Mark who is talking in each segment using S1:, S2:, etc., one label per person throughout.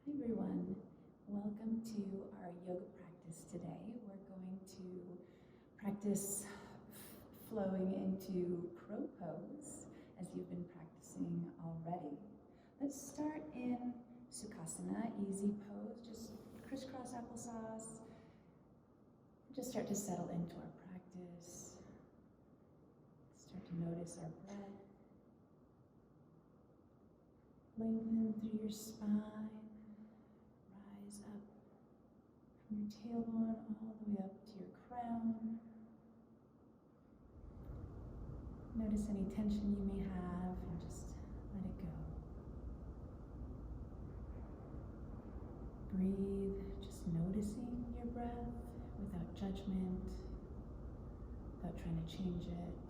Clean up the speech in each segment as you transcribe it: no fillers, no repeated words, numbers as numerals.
S1: Hi everyone, welcome to our yoga practice today. We're going to practice flowing into crow pose as you've been practicing already. Let's start in Sukhasana, easy pose, just crisscross applesauce. Just start to settle into our practice. Start to notice our breath. Lengthen through your spine. Rise up from your tailbone all the way up to your crown. Notice any tension you may have and just let it go. Breathe, just noticing your breath without judgment, without trying to change it.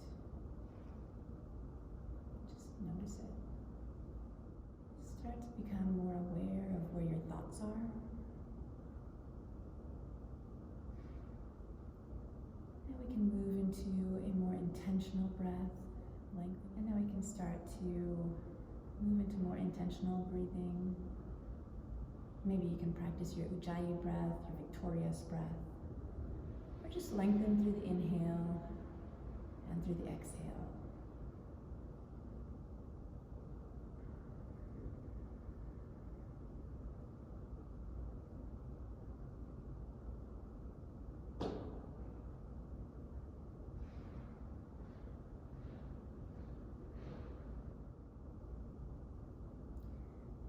S1: Just notice it. Start to become more aware of where your thoughts are. And we can move into a more intentional breath, length, and then we can start to move into more intentional breathing. Maybe you can practice your Ujjayi breath, your victorious breath, or just lengthen through the inhale and through the exhale.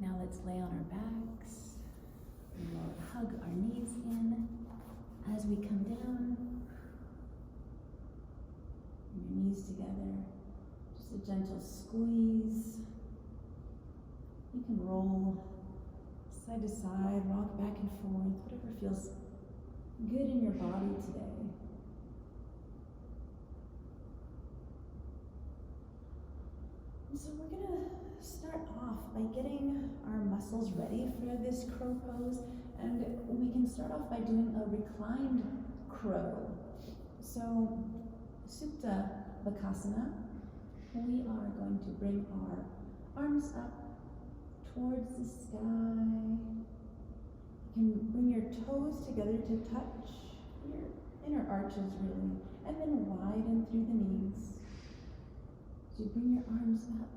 S1: Now let's lay on our backs. We'll hug our knees in as we come down. Bring your knees together. Just a gentle squeeze. You can roll side to side, rock back and forth, whatever feels good in your body today. And so we're going to start off by getting our muscles ready for this crow pose, and we can start off by doing a reclined crow. So Supta Bakasana, we are going to bring our arms up towards the sky. You can bring your toes together to touch your inner arches really, and then widen through the knees. So you bring your arms up.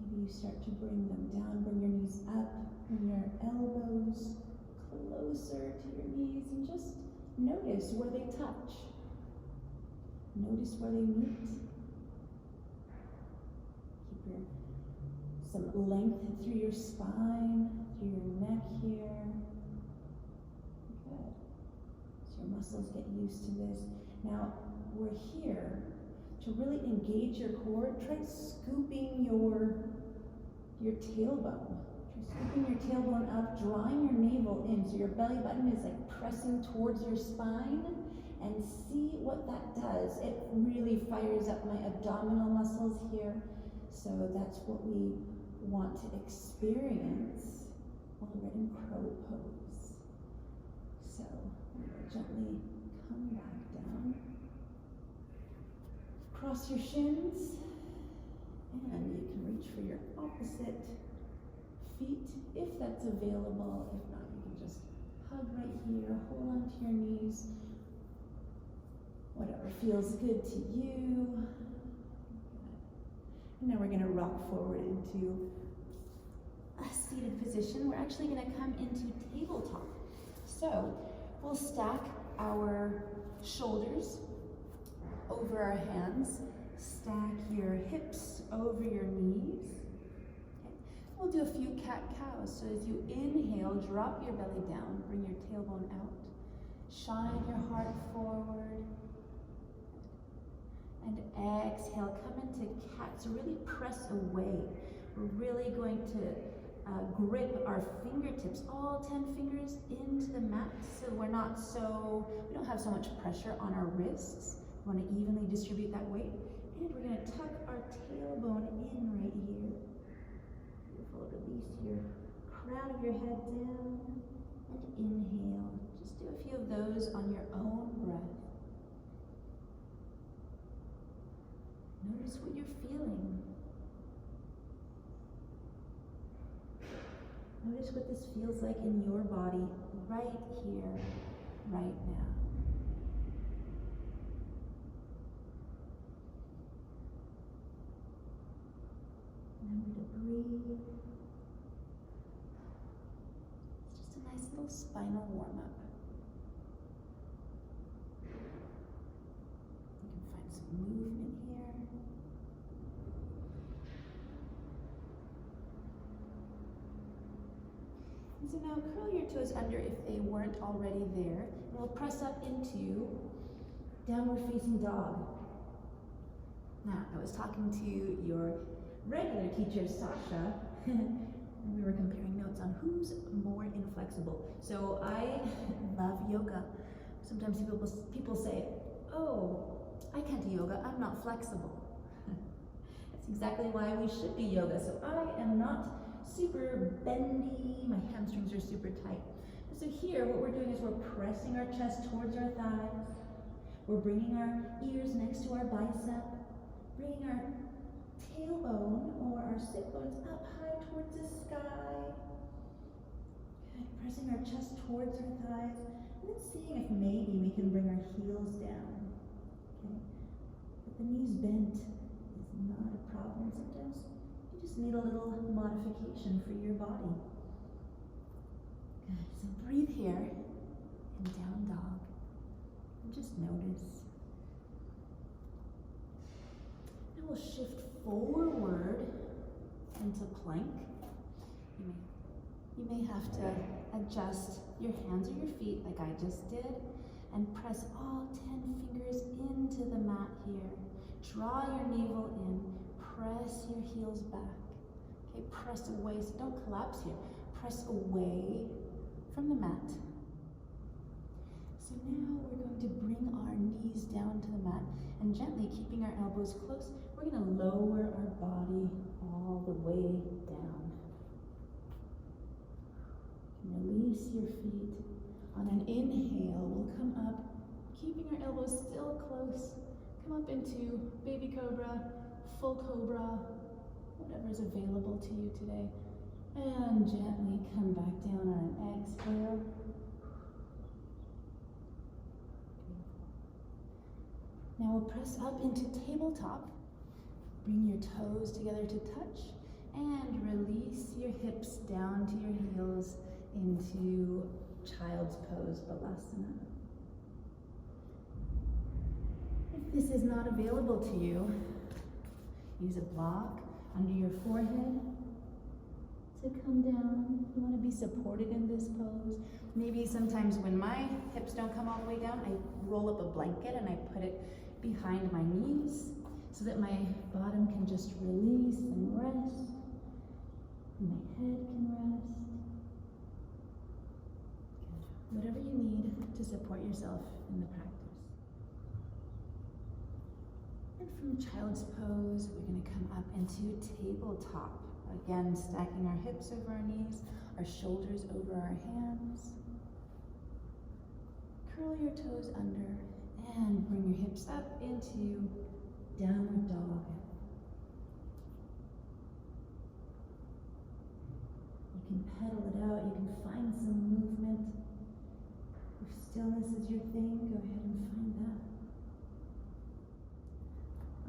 S1: Maybe you start to bring them down, bring your knees up, bring your elbows closer to your knees, and just notice where they touch. Notice where they meet. Keep some length through your spine, through your neck here. Good. So your muscles get used to this. Now, we're here to really engage your core. Try scooping your tailbone. Try scooping your tailbone up, drawing your navel in so your belly button is like pressing towards your spine, and see what that does. It really fires up my abdominal muscles here. So that's what we want to experience while we're in crow pose. So we'll gently come back down. Cross your shins, and you can reach for your opposite feet if that's available. If not, you can just hug right here, hold on to your knees, whatever feels good to you. And now we're going to rock forward into a seated position. We're actually going to come into tabletop. So we'll stack our shoulders over our hands, stack your hips over your knees. Okay. We'll do a few cat-cows. So as you inhale, drop your belly down, bring your tailbone out, shine your heart forward, and exhale, come into cat. So really press away. We're really going to grip our fingertips, all 10 fingers into the mat, so we don't have so much pressure on our wrists. We want to evenly distribute that weight. And we're going to tuck our tailbone in right here. Beautiful. Release your crown of your head down and inhale. Just do a few of those on your own breath. Notice what you're feeling. Notice what this feels like in your body right here, right now. Remember to breathe. It's just a nice little spinal warm-up. You can find some movement here. And so now curl your toes under if they weren't already there. And we'll press up into downward facing dog. Now, I was talking to your regular teacher, Sasha, and we were comparing notes on who's more inflexible. So I love yoga. Sometimes people say, oh, I can't do yoga, I'm not flexible. That's exactly why we should do yoga. So I am not super bendy, my hamstrings are super tight. And so here, what we're doing is we're pressing our chest towards our thighs. We're bringing our ears next to our bicep, bringing our tailbone or our sit bones up high towards the sky. Good. Pressing our chest towards our thighs, and then seeing if maybe we can bring our heels down. Okay. But the knees bent is not a problem. Sometimes you just need a little modification for your body. Good. So breathe here in down dog. And just notice. Now we'll shift forward into plank. You may have to adjust your hands or your feet like I just did and press all 10 fingers into the mat here. Draw your navel in, press your heels back. Okay, press away, so don't collapse here. Press away from the mat. So now we're going to bring our knees down to the mat and gently keeping our elbows close, we're going to lower our body all the way down. Release your feet. On an inhale, we'll come up, keeping our elbows still close. Come up into baby cobra, full cobra, whatever is available to you today. And gently come back down on an exhale. Now we'll press up into tabletop. Bring your toes together to touch and release your hips down to your heels into child's pose, Balasana. If this is not available to you, use a block under your forehead to come down. You want to be supported in this pose. Maybe sometimes when my hips don't come all the way down, I roll up a blanket and I put it behind my knees so that my bottom can just release and rest. And my head can rest. Good. Whatever you need to support yourself in the practice. And from child's pose, we're going to come up into tabletop. Again, stacking our hips over our knees, our shoulders over our hands. Curl your toes under and bring your hips up into downward dog. You can pedal it out, you can find some movement. If stillness is your thing, go ahead and find that.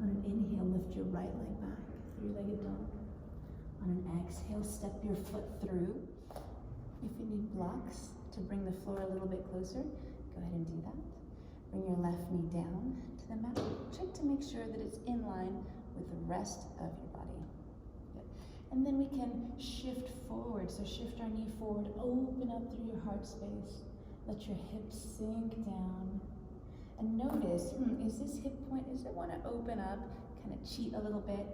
S1: On an inhale, lift your right leg back, three-legged dog. On an exhale, step your foot through. If you need blocks to bring the floor a little bit closer, go ahead and do that. Bring your left knee down to the mat. Check to make sure that it's in line with the rest of your body. Good. And then we can shift forward. So shift our knee forward, open up through your heart space. Let your hips sink down. And notice, is this hip point, does it want to open up, kind of cheat a little bit?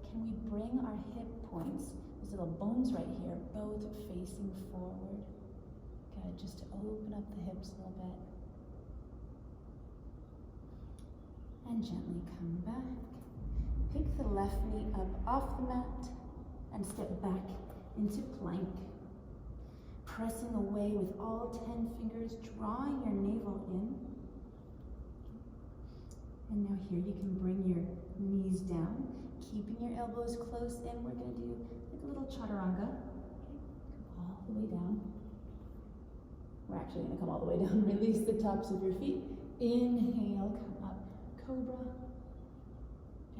S1: Can we bring our hip points, these little bones right here, both facing forward? Good, just to open up the hips a little bit. And gently come back. Pick the left knee up off the mat and step back into plank. Pressing away with all 10 fingers, drawing your navel in. And now here you can bring your knees down, keeping your elbows close in. We're going to do like a little chaturanga. Okay. all the way down. We're actually going to come all the way down. Release the tops of your feet. Inhale, come up, cobra.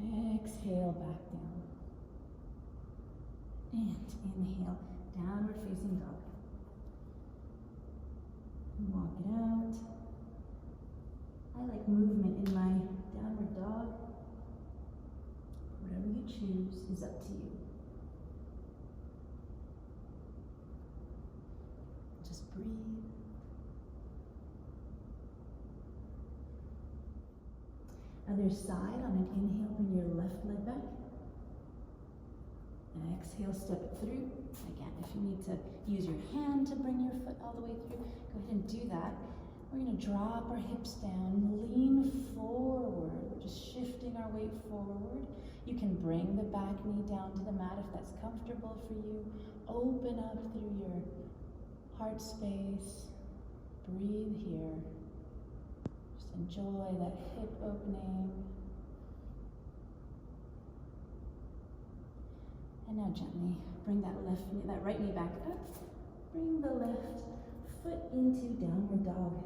S1: Exhale, back down. And inhale, downward facing dog. Walk it out. I like movement in my downward dog. Whatever you choose is up to you. Just breathe. Other side, on an inhale, bring your left leg back. And exhale, step it through. Again, if you need to use your hand to bring your foot all the way through, go ahead and do that. We're going to drop our hips down, lean forward. We're just shifting our weight forward. You can bring the back knee down to the mat if that's comfortable for you. Open up through your heart space. Breathe here. Just enjoy that hip opening. And now gently bring that right knee back up. Bring the left foot into downward dog.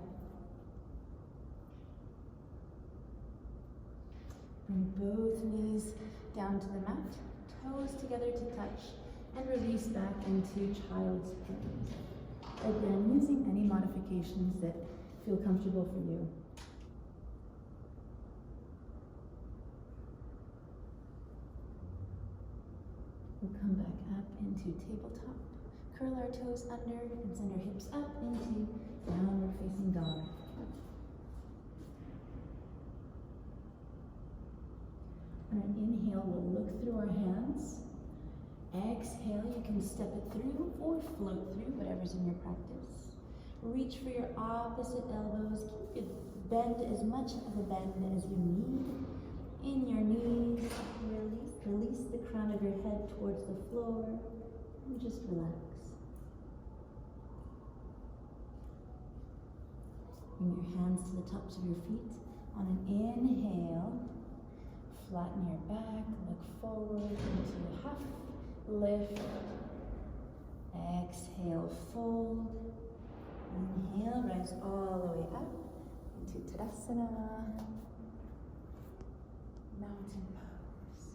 S1: Bring both knees down to the mat, toes together to touch, and release back into child's pose. Again, using any modifications that feel comfortable for you. We'll come back up into tabletop. Curl our toes under and send our hips up into downward facing dog. On an inhale, we'll look through our hands. Exhale, you can step it through or float through, whatever's in your practice. Reach for your opposite elbows. Keep it bend as much of a bend as you need. In your knees, release the crown of your head towards the floor, and just relax. Bring your hands to the tops of your feet. On an inhale, flatten your back, look forward into a half lift. Exhale, fold. Inhale, rise all the way up into Tadasana. Mountain pose.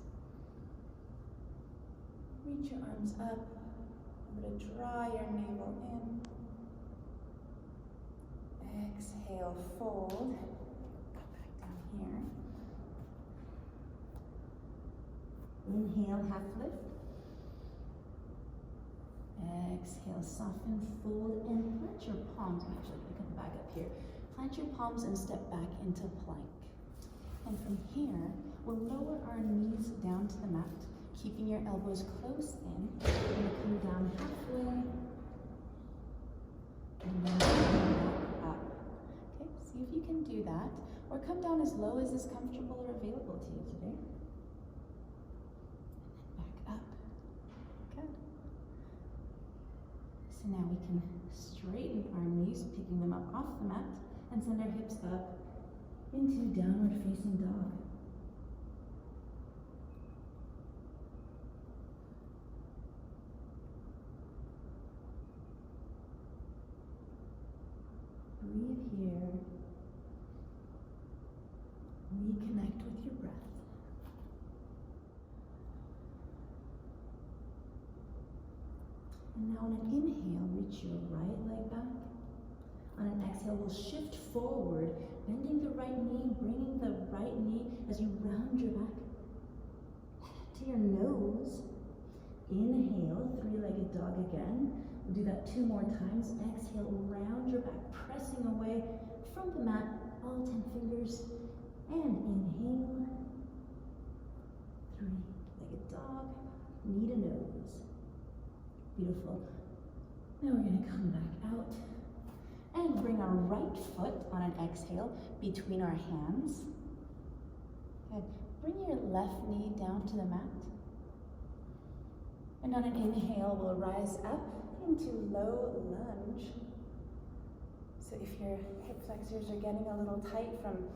S1: Reach your arms up. Remember to draw your navel in. Exhale, fold. Go back down here. Inhale, half lift. Exhale, soften, fold, and plant your palms. I'm actually going to come back up here. Plant your palms and step back into plank. And from here, we'll lower our knees down to the mat, keeping your elbows close in. We're going to come down halfway. And then come back up. Okay, see if you can do that. Or come down as low as is comfortable or available to you today. And then back up. Good. So now we can straighten our knees, picking them up off the mat, and send our hips up into downward facing dog. Breathe here. Reconnect with your breath. And now on an inhale, reach your right leg back. On an exhale, we'll shift forward, bending the right knee, bringing the right knee as you round your back to your nose. Inhale, three-legged dog again. We'll do that 2 more times. Exhale, round your back, pressing away from the mat, all 10 fingers. And inhale, three-legged dog, knee to nose. Beautiful. Now we're going to come back out and bring our right foot on an exhale between our hands. Good. Bring your left knee down to the mat. And on an inhale, we'll rise up into low lunge. So if your hip flexors are getting a little tight from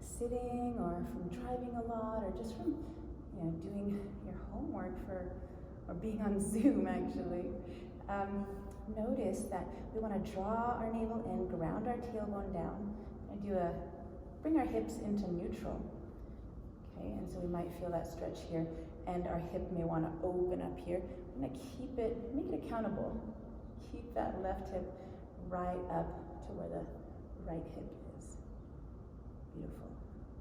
S1: sitting or from driving a lot or just from doing your homework or being on Zoom actually, notice that we want to draw our navel in, ground our tailbone down, and bring our hips into neutral. Okay, and so we might feel that stretch here, and our hip may want to open up here. I'm going to make it accountable. Keep that left hip right up to where the right hip is. Beautiful.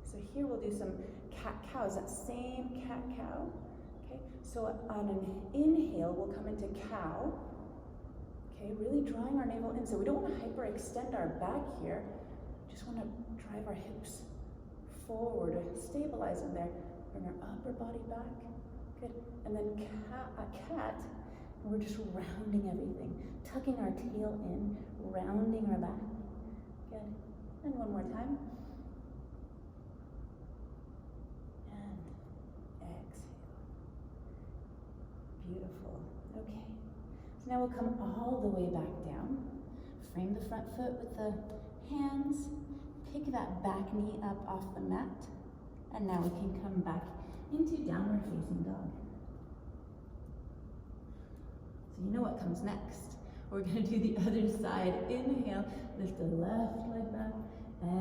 S1: So here we'll do some cat-cow. Is that same cat-cow? Okay, so on an inhale, we'll come into cow. Okay, really drawing our navel in. So we don't want to hyperextend our back here. Just want to drive our hips forward, stabilize them there. Bring our upper body back. Good. And then a cat. And we're just rounding everything. Tucking our tail in, rounding our back. Good. And one more time. And exhale. Beautiful. Okay. So now we'll come all the way back down. Frame the front foot with the hands. Pick that back knee up off the mat. And now we can come back into downward facing dog. So you know what comes next. We're going to do the other side. Inhale, lift the left leg back.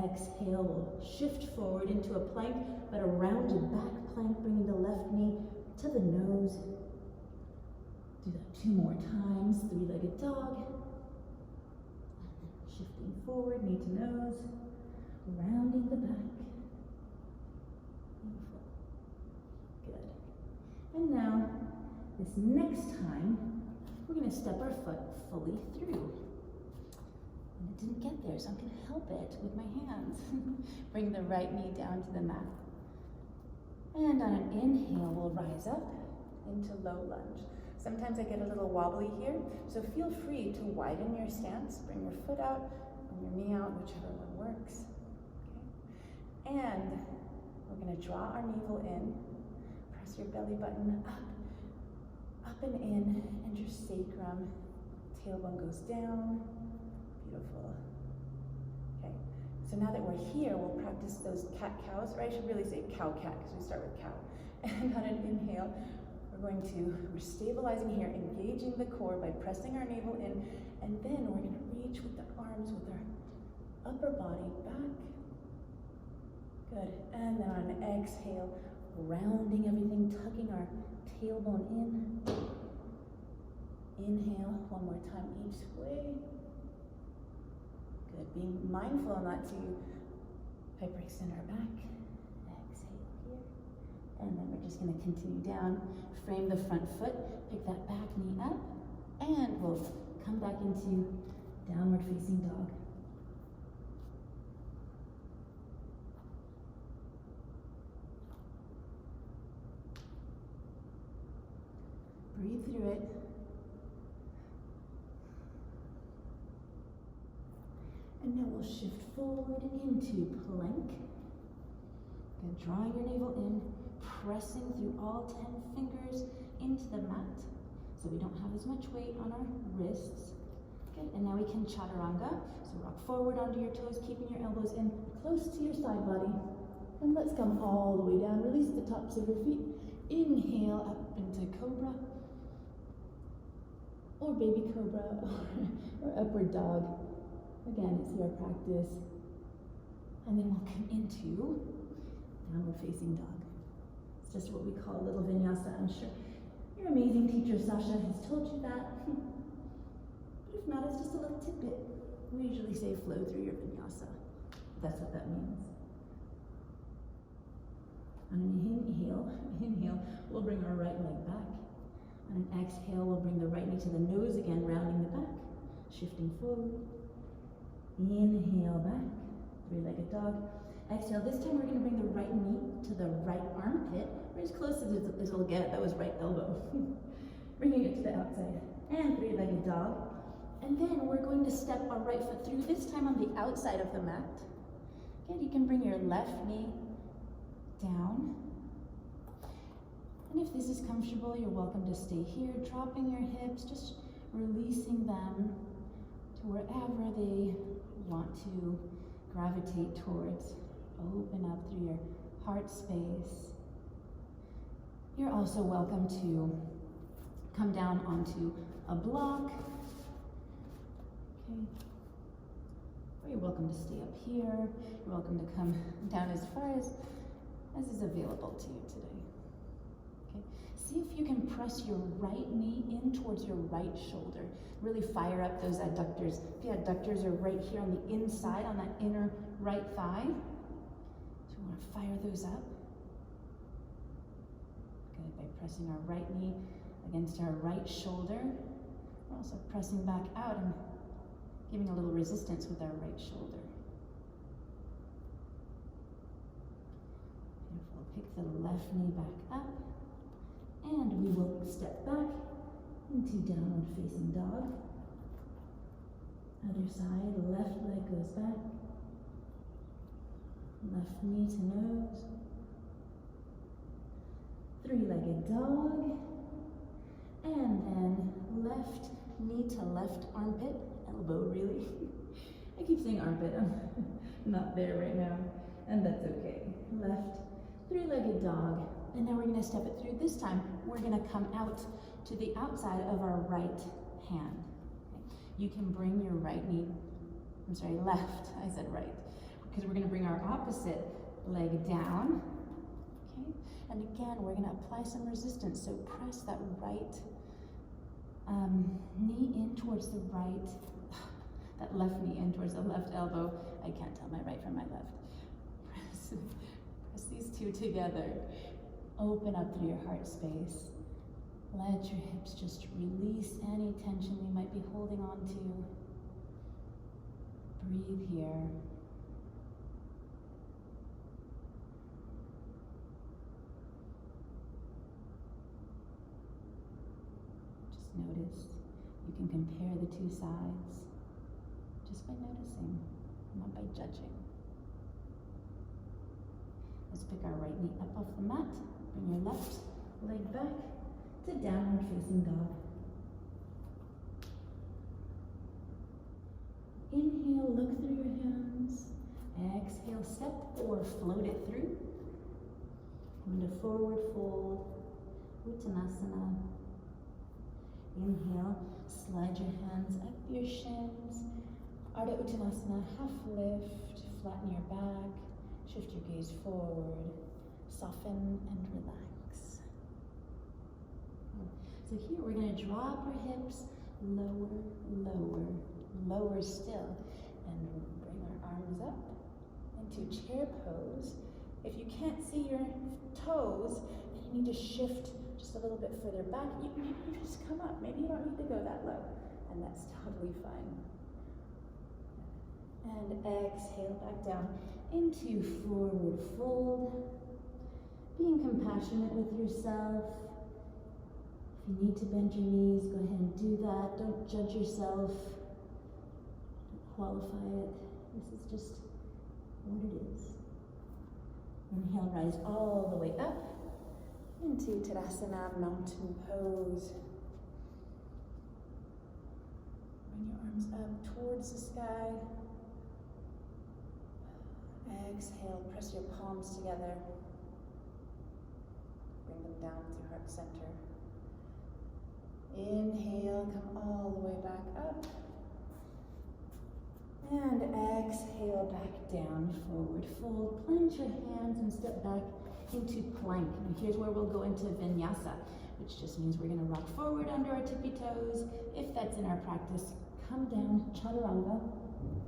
S1: Exhale, we'll shift forward into a plank, but a rounded back plank, bringing the left knee to the nose. Do that 2 more times. 3-legged dog. Shifting forward, knee to nose. Rounding the back. Beautiful. Good. And now, this next time, we're going to step our foot fully through. And it didn't get there, so I'm going to help it with my hands. Bring the right knee down to the mat. And on an inhale, we'll rise up into low lunge. Sometimes I get a little wobbly here, so feel free to widen your stance. Bring your foot out, bring your knee out, whichever one works. Okay. And we're going to draw our navel in. Press your belly button up and in, and your sacrum. Tailbone goes down. Beautiful. Okay. So now that we're here, we'll practice those cat-cows, or I should really say cow-cat, because we start with cow. And on an inhale, we're stabilizing here, engaging the core by pressing our navel in, and then we're going to reach with the arms, with our upper body back. Good. And then on an exhale, rounding everything, tucking our tailbone in. Inhale, one more time each way. Good. Being mindful not to hyperextend our back. Exhale here. And then we're just going to continue down. Frame the front foot, pick that back knee up, and we'll come back into downward facing dog. Breathe through it. And now we'll shift forward into plank. Good. Drawing your navel in, pressing through all 10 fingers into the mat so we don't have as much weight on our wrists. Good. And now we can chaturanga. So rock forward onto your toes, keeping your elbows in close to your side body. And let's come all the way down. Release the tops of your feet. Inhale up into cobra, or baby cobra, or upward dog. Again, it's your practice. And then we'll come into downward facing dog. It's just what we call a little vinyasa. I'm sure your amazing teacher Sasha has told you that. But if not, it's just a little tidbit. We usually say flow through your vinyasa. That's what that means. On an inhale, we'll bring our right leg back. On an exhale, we'll bring the right knee to the nose again, rounding the back, shifting forward. Inhale back, 3-legged dog. Exhale, this time we're going to bring the right knee to the right armpit, or as close as it'll get. That was right elbow. Bringing it to the outside. And 3-legged dog. And then we're going to step our right foot through, this time on the outside of the mat. Good, you can bring your left knee down. And if this is comfortable, you're welcome to stay here, dropping your hips, just releasing them to wherever they want to gravitate towards. Open up through your heart space. You're also welcome to come down onto a block, Okay. Or you're welcome to stay up here. You're welcome to come down as far as is available to you today. Okay. See if you can press your right knee in towards your right shoulder. Really fire up those adductors. The adductors are right here on the inside, on that inner right thigh. So we want to fire those up. Good, by pressing our right knee against our right shoulder. We're also pressing back out and giving a little resistance with our right shoulder. Beautiful. Pick the left knee back up. And we will step back into downward facing dog. Other side, left leg goes back. Left knee to nose. Three-legged dog. And then left knee to left armpit. Elbow, really. I keep saying armpit. I'm not there right now. And that's okay. Left three-legged dog. And now we're going to step it through. This time, we're going to come out to the outside of our right hand. Okay. You can bring your left, I said right, because we're going to bring our opposite leg down. Okay. And again, we're going to apply some resistance. So press that right knee in towards the right, that left knee in towards the left elbow. I can't tell my right from my left. Press these two together. Open up through your heart space. Let your hips just release any tension you might be holding on to. Breathe here. Just notice. You can compare the two sides just by noticing, not by judging. Let's pick our right knee up off the mat. Bring your left leg back to downward facing dog. Inhale, look through your hands. Exhale, step or float it through. Come into forward fold, Uttanasana. Inhale, slide your hands up your shins. Ardha Uttanasana, half lift, flatten your back. Shift your gaze forward, soften and relax. So here we're going to drop our hips lower, lower, lower still, and bring our arms up into chair pose. If you can't see your toes, then you need to shift just a little bit further back. You just come up. Maybe you don't need to go that low, and that's totally fine. And exhale back down into forward fold, being compassionate with yourself. If you need to bend your knees, go ahead and do that. Don't judge yourself. Don't qualify it. This is just what it is. Inhale, rise all the way up into Tadasana, mountain pose. Bring your arms up towards the sky. Exhale, press your palms together. Bring them down through heart center. Inhale, come all the way back up. And exhale, back down, forward fold. Plunge your hands and step back into plank. And here's where we'll go into vinyasa, which just means we're going to rock forward under our tippy toes. If that's in our practice, come down, chaturanga.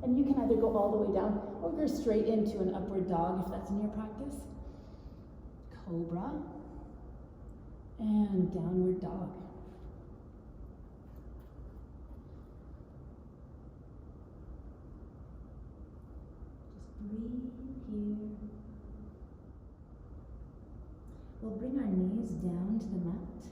S1: And you can either go all the way down or go straight into an upward dog if that's in your practice. Cobra. And downward dog. Just breathe here. We'll bring our knees down to the mat.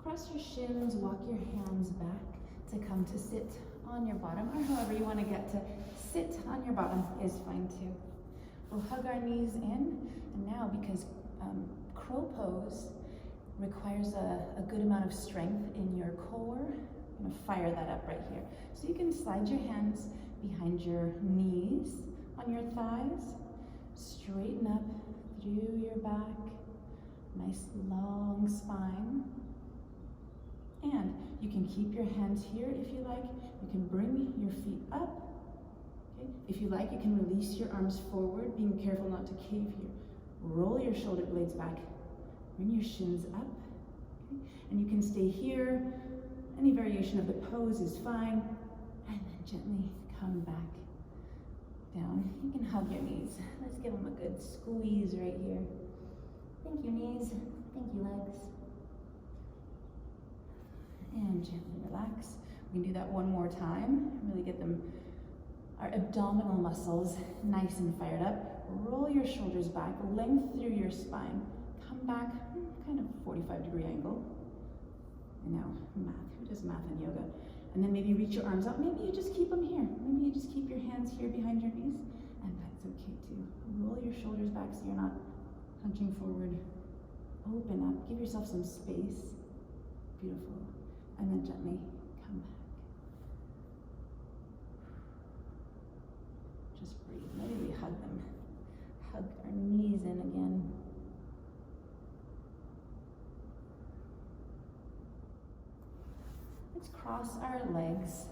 S1: Cross your shins, walk your hands back to come to sit on your bottom, or however you want to get to sit on your bottom is fine too. We'll hug our knees in, and now because crow pose requires a good amount of strength in your core, I'm going to fire that up right here. So you can slide your hands behind your knees on your thighs, straighten up through your back, nice long spine. And you can keep your hands here if you like. You can bring your feet up. Okay? If you like, you can release your arms forward, being careful not to cave here. Roll your shoulder blades back. Bring your shins up. Okay? And you can stay here. Any variation of the pose is fine. And then gently come back down. You can hug your knees. Let's give them a good squeeze right here. Thank you, knees. Thank you, legs. And gently relax. We can do that one more time. Really get our abdominal muscles nice and fired up. Roll your shoulders back, length through your spine. Come back, kind of 45-degree angle. And now math. Who does math in yoga? And then maybe reach your arms up. Maybe you just keep them here. Maybe you just keep your hands here behind your knees. And that's okay too. Roll your shoulders back so you're not hunching forward. Open up. Give yourself some space. Beautiful. And then gently come back. Just breathe. Maybe we hug them. Hug our knees in again. Let's cross our legs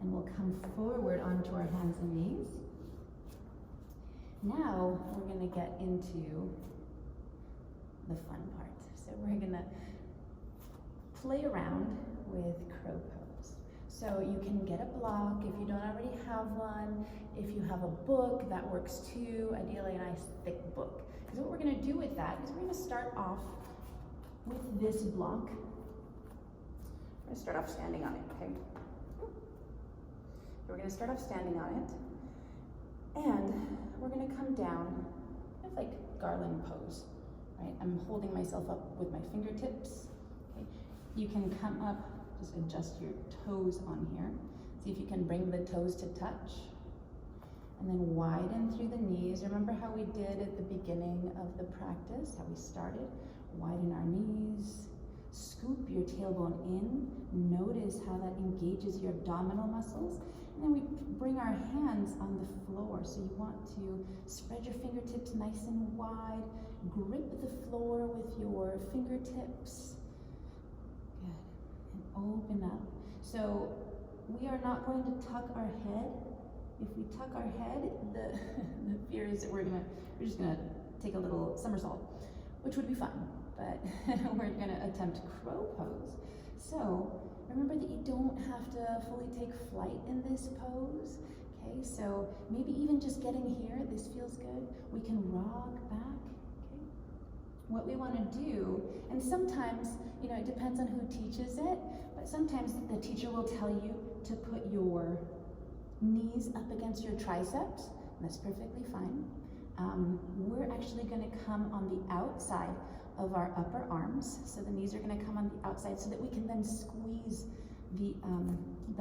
S1: and we'll come forward onto our hands and knees. Now we're going to get into the fun part. So we're going to play around with crow pose. So you can get a block if you don't already have one. If you have a book, that works too. Ideally a nice thick book. Because what we're going to do with that is we're going to start off with this block. We're going to start off standing on it, okay? We're going to start off standing on it. And we're going to come down, kind of like garland pose, right? I'm holding myself up with my fingertips. Okay? You can come up, just adjust your toes on here. See if you can bring the toes to touch. And then widen through the knees. Remember how we did at the beginning of the practice, how we started? Widen our knees. Scoop your tailbone in. Notice how that engages your abdominal muscles. And then we bring our hands on the floor. So you want to spread your fingertips nice and wide. Grip the floor with your fingertips. Good. And open up. So we are not going to tuck our head. If we tuck our head, the fear is that we're just gonna take a little somersault, which would be fun. But we're going to attempt crow pose. So remember that you don't have to fully take flight in this pose. Okay, so maybe even just getting here, this feels good. We can rock back. Okay, what we want to do, and sometimes, you know, it depends on who teaches it, but sometimes the teacher will tell you to put your knees up against your triceps. That's perfectly fine. We're actually going to come on the outside of our upper arms. So the knees are going to come on the outside so that we can then squeeze the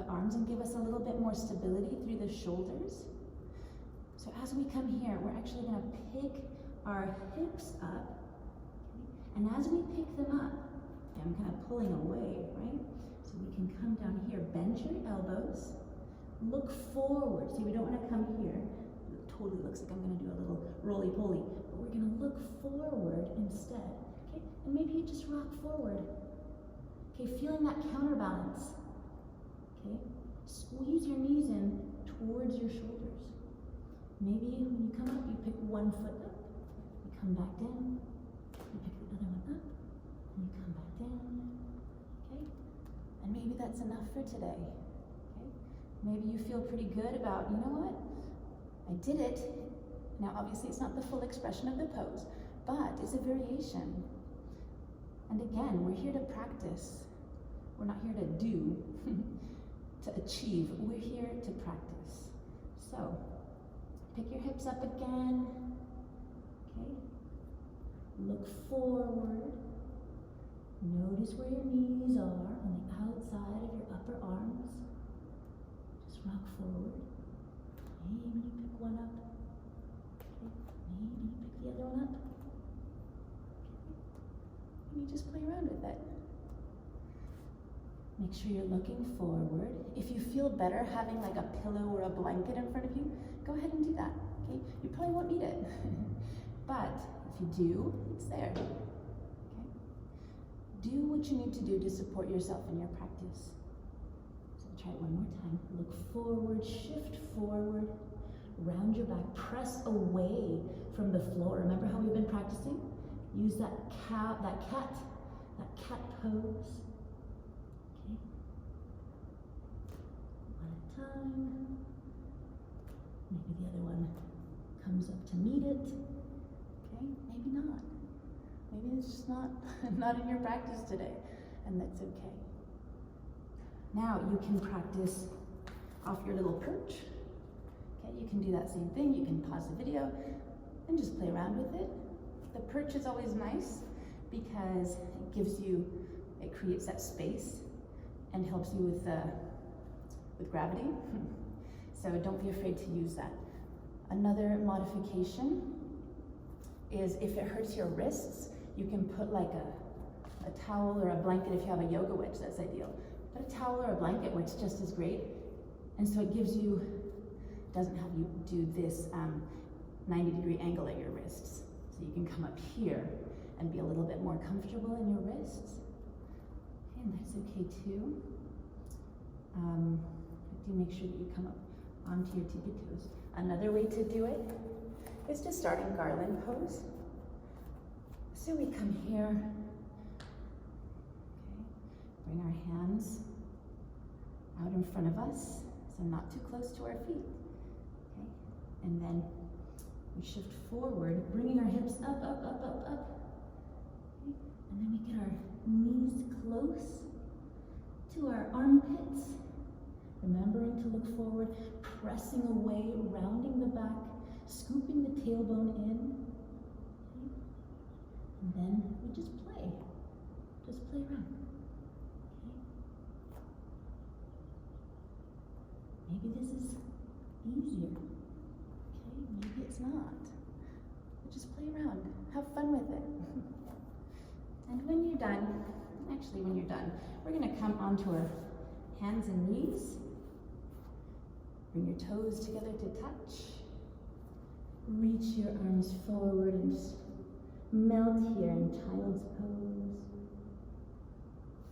S1: arms and give us a little bit more stability through the shoulders. So as we come here, we're actually going to pick our hips up. And as we pick them up, I'm kind of pulling away, right? So we can come down here, bend your elbows, look forward. See, we don't want to come here. It totally looks like I'm going to do a little roly-poly, but we're going to look forward instead. Okay, and maybe you just rock forward. Okay, feeling that counterbalance. Okay, squeeze your knees in towards your shoulders. Maybe when you come up, you pick one foot up, you come back down, you pick the other one up, and you come back down. Okay, and maybe that's enough for today. Okay, maybe you feel pretty good about, you know what, I did it. Now obviously it's not the full expression of the pose, but it's a variation. And again, we're here to practice. We're not here to do, to achieve. We're here to practice. So, pick your hips up again. Okay. Look forward. Notice where your knees are on the outside of your upper arms. Just rock forward. Maybe you pick one up. Okay. Maybe you pick the other one up. And you just play around with it. Make sure you're looking forward. If you feel better having like a pillow or a blanket in front of you, go ahead and do that, okay? You probably won't need it. But if you do, it's there, okay? Do what you need to do to support yourself in your practice. So Try it one more time. Look forward, shift forward, round your back, press away from the floor. Remember how we've been practicing? Use that cat pose. Okay. One at a time. Maybe the other one comes up to meet it. Okay, maybe not. Maybe it's just not in your practice today, and that's okay. Now you can practice off your little perch. Okay, you can do that same thing. You can pause the video and just play around with it. The perch is always nice because it creates that space and helps you with gravity. So don't be afraid to use that. Another modification is if it hurts your wrists, you can put like a towel or a blanket. If you have a yoga wedge, that's ideal. But a towel or a blanket works just as great. And so it doesn't have you do this 90-degree angle at your wrists. So you can come up here and be a little bit more comfortable in your wrists. Okay, and that's okay too. Do make sure that you come up onto your tippy toes. Another way to do it is to start in garland pose. So we come here, okay, bring our hands out in front of us, so not too close to our feet, okay, and then we shift forward, bringing our hips up, up, up, up, up, okay, and then we get our knees close to our armpits, remembering to look forward, pressing away, rounding the back, scooping the tailbone in, okay, and then we just play around, okay. Maybe this is easier, okay, maybe it's not, but just play around, have fun with it. And when you're done, we're gonna come onto our hands and knees, bring your toes together to touch, reach your arms forward and just melt here in child's pose.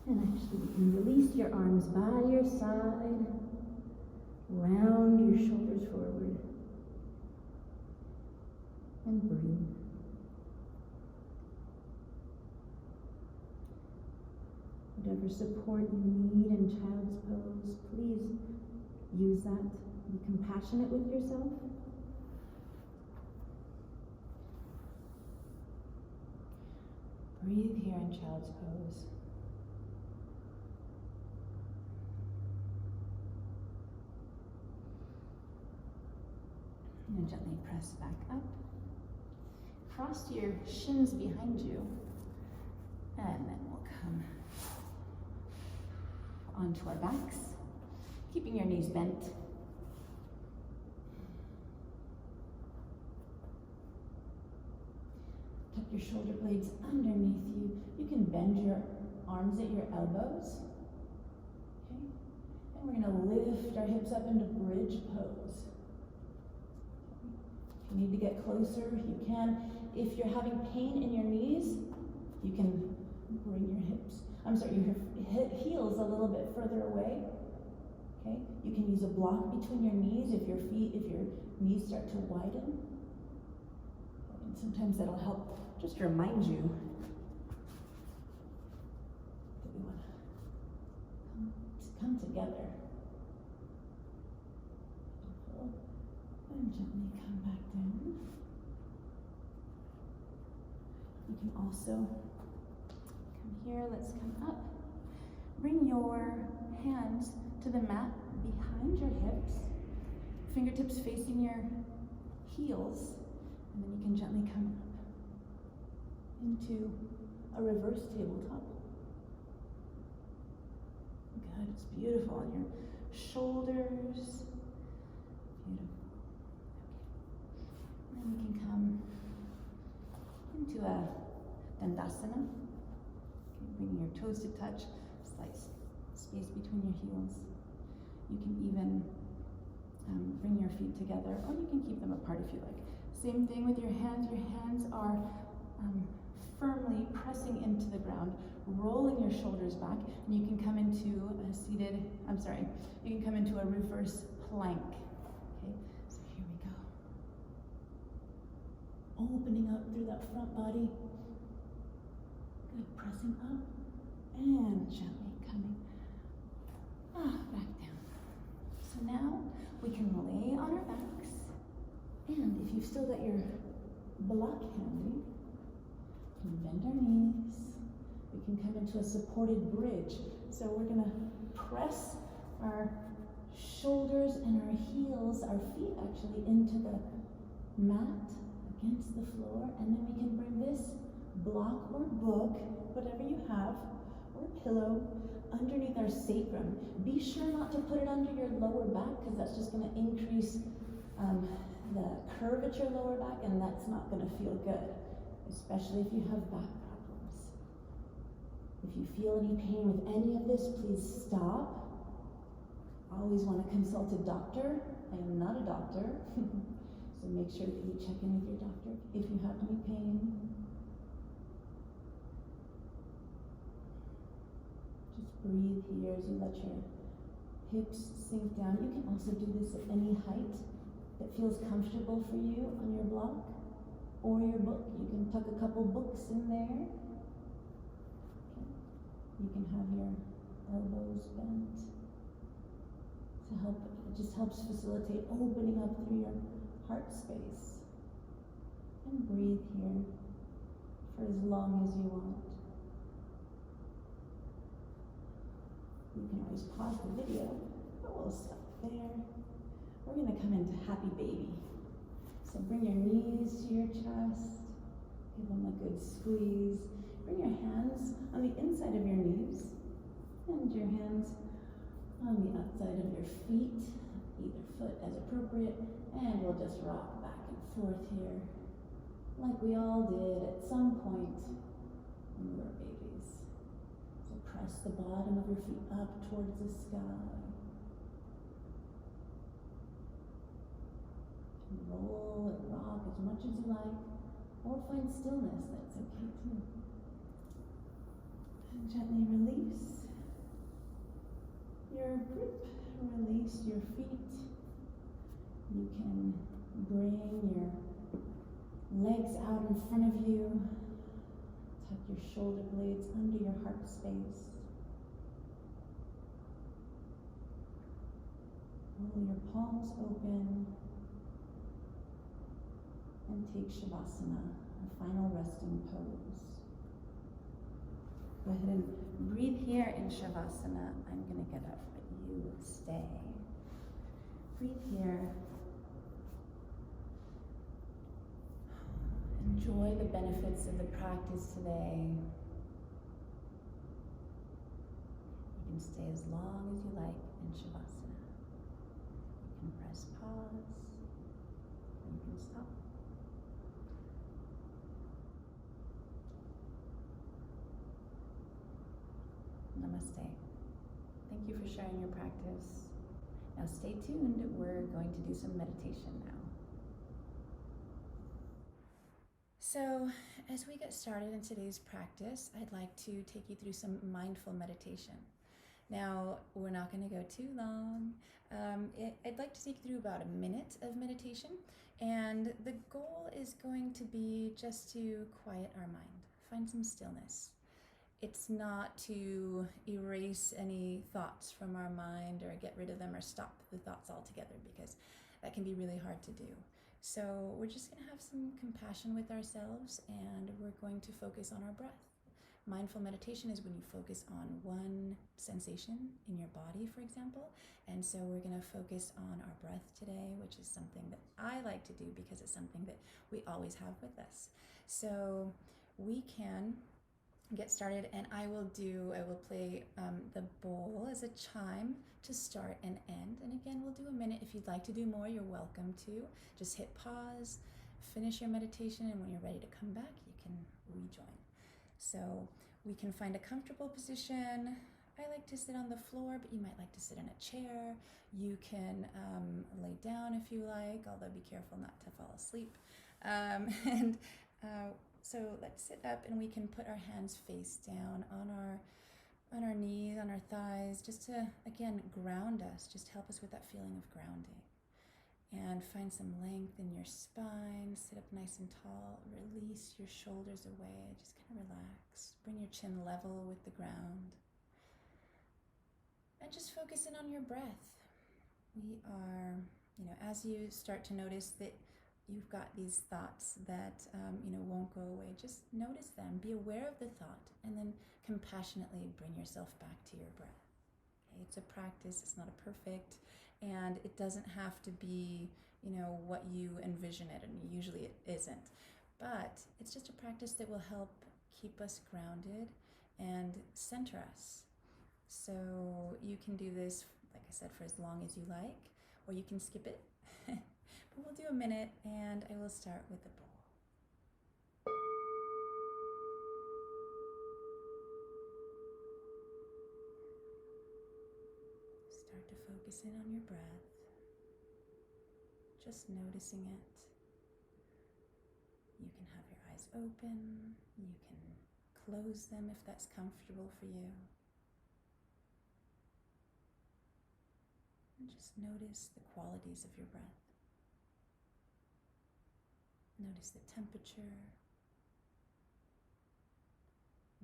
S1: And actually you can release your arms by your side, round your shoulders forward, and breathe. Whatever support you need in child's pose, please use that. Be compassionate with yourself. Breathe here in child's pose. And gently press back up. Cross your shins behind you. And then we'll come onto our backs, keeping your knees bent. Tuck your shoulder blades underneath you. You can bend your arms at your elbows. Okay? And we're going to lift our hips up into bridge pose. If you need to get closer, you can. If you're having pain in your knees, you can bring your heels a little bit further away. Okay? You can use a block between your knees if your knees start to widen. And sometimes that'll help just remind you that we want to come together. And gently come back down. You can also come here, let's come up. Bring your hands to the mat behind your hips, fingertips facing your heels, and then you can gently come up into a reverse tabletop. Good, it's beautiful on your shoulders. Beautiful. Okay. And then we can come into a Dandasana. Okay, bringing your toes to touch, slight space between your heels. You can even bring your feet together, or you can keep them apart if you like. Same thing with your hands. Your hands are firmly pressing into the ground, rolling your shoulders back, and you can come into you can come into a reverse plank. Okay, so here we go. Opening up through that front body. Good, pressing up and gently coming back down. So now we can lay on our backs, and if you've still got your block handy, we can bend our knees. We can come into a supported bridge. So we're gonna press our shoulders and our heels, our feet actually, into the mat against the floor, and then we can bring this block or book, whatever you have, or pillow, underneath our sacrum. Be sure not to put it under your lower back, because that's just going to increase the curvature lower back, and that's not going to feel good, especially if you have back problems. If you feel any pain with any of this, please stop. Always want to consult a doctor. I am not a doctor, so make sure that you check in with your doctor if you have any pain. Breathe here as you let your hips sink down. You can also do this at any height that feels comfortable for you on your block or your book. You can tuck a couple books in there. Okay. You can have your elbows bent to help. It just helps facilitate opening up through your heart space. And breathe here for as long as you want. You can always pause the video, but we'll stop there. We're going to come into happy baby. So bring your knees to your chest, give them a good squeeze. Bring your hands on the inside of your knees, and your hands on the outside of your feet, either foot as appropriate, and we'll just rock back and forth here, like we all did at some point when we were babies. Press the bottom of your feet up towards the sky. Roll and rock as much as you like, or find stillness, that's okay too. And gently release your grip, release your feet. You can bring your legs out in front of you. Tuck your shoulder blades under your heart space. Roll your palms open and take Shavasana, our final resting pose. Go ahead and breathe here in Shavasana. I'm going to get up, but you stay. Breathe here. Enjoy the benefits of the practice today. You can stay as long as you like in Shavasana. You can press pause, and you can stop. Namaste. Thank you for sharing your practice. Now stay tuned, we're going to do some meditation now. So, as we get started in today's practice, I'd like to take you through some mindful meditation. Now, we're not going to go too long. I'd like to take you through about a minute of meditation, and the goal is going to be just to quiet our mind, find some stillness. It's not to erase any thoughts from our mind or get rid of them or stop the thoughts altogether, because that can be really hard to do. So we're just going to have some compassion with ourselves, and we're going to focus on our breath. Mindful meditation is when you focus on one sensation in your body, for example. And so we're going to focus on our breath today, which is something that I like to do because it's something that we always have with us. So we can get started, and I will play the bowl as a chime to start and end. And again, we'll do a minute. If you'd like to do more, you're welcome to. Just hit pause, finish your meditation, and when you're ready to come back, you can rejoin. So we can find a comfortable position. I like to sit on the floor, but you might like to sit in a chair. You can lay down if you like, although be careful not to fall asleep. So let's sit up and we can put our hands face down on our knees, on our thighs, just to, again, ground us, just help us with that feeling of grounding. And find some length in your spine, sit up nice and tall, release your shoulders away, just kind of relax. Bring your chin level with the ground. And just focus in on your breath. We are, as you start to notice that you've got these thoughts that, won't go away, just notice them, be aware of the thought, and then compassionately bring yourself back to your breath. Okay? It's a practice, it's not a perfect, and it doesn't have to be, what you envision it, and usually it isn't. But it's just a practice that will help keep us grounded and center us. So you can do this, like I said, for as long as you like, or you can skip it. But we'll do a minute, and I will start with the bowl. Start to focus in on your breath, just noticing it. You can have your eyes open, you can close them if that's comfortable for you. And just notice the qualities of your breath. Notice the temperature.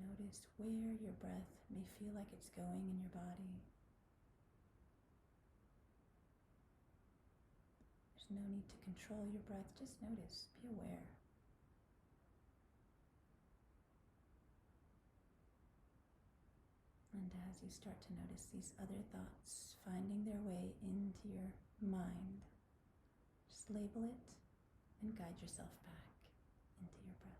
S1: Notice where your breath may feel like it's going in your body. There's no need to control your breath, just notice, be aware. And as you start to notice these other thoughts finding their way into your mind, just label it and guide yourself back into your breath.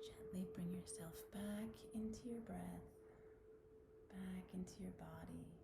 S1: Gently bring yourself back into your breath, back into your body.